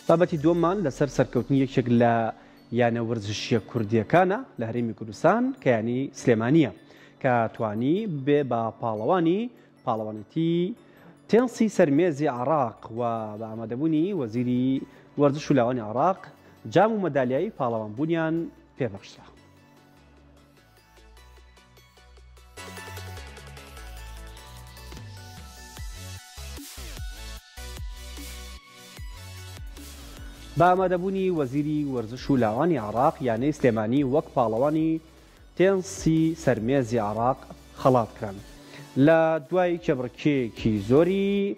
بابەتی دووەممان لەسەر سەرکەوتنی یەکێک لە یانە وەرزشیە کوردیەکانە لە هەرێمی کوردستان کە یانی سلێمانیە کە توانی بێ بە پاڵەوانەتی تێنسی سەرمێزی عێراق و بە ئامادەبوونی وەزیری وەرزش و لاوانی عێراق جام و مەدالیای پاڵەوانبوونیان پێبەخشرا. بە ئامادەبوونی وەزیری وەرزش و لاوانی عێراق یانەی سلێمانی وەک پاڵەوانی تێنسی سەرمێزی عێراق خەڵات کران. لە دوای کێبڕکێکی زۆری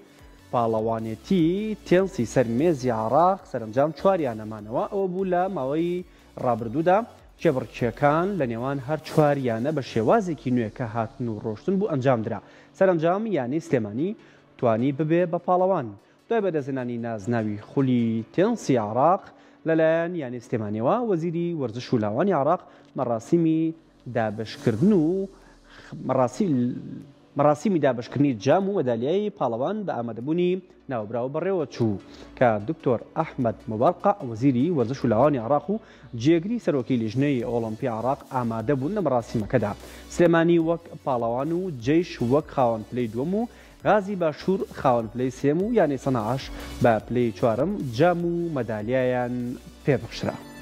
پاڵەوانێتی تێنسی سەرمێزی عێراق سەرنجام چواریانەمانەوە ئەوە بوو لە ماوەی ڕابردوودا کێبڕکێکان لە نێوان هەر چواریانە بە شێوازێکی نوێکە هاتن و ڕۆشتن بوو ئەنجام درا. سەرنجام یانەی سلێمانی توانی ببێ بە پاڵەوان. دوای بەدەستهێنانی نازناوی خولی تێنسی عێراق لەلایەن یانەی سلێمانیەوە وەزیری وەرزش و لاوانی عێراق مەراسیمی دابەشکردن و مەراسیمی دابشکردنی جام و مەدالیای پاڵەوان بە ئامادەبوونی ناوبراوە بەڕێوە چوو کە دکتۆر ئەحمەد مبارقە وەزیری وەرزش و لاوانی عێراق و جێگری سەرۆکی لیژنەی ئۆڵۆمپی عێراق ئامادە بوون لە مەراسیمەکەدا. سلێمانی وەک پاڵەوان و جەیش وەک خاوەن پلەی دووەم و غازی باشوور خاوەن پلەی سێم و یانەی سەنەعاش بە پلەی چوارەم جام و مەدالیایان پێبەخشرا.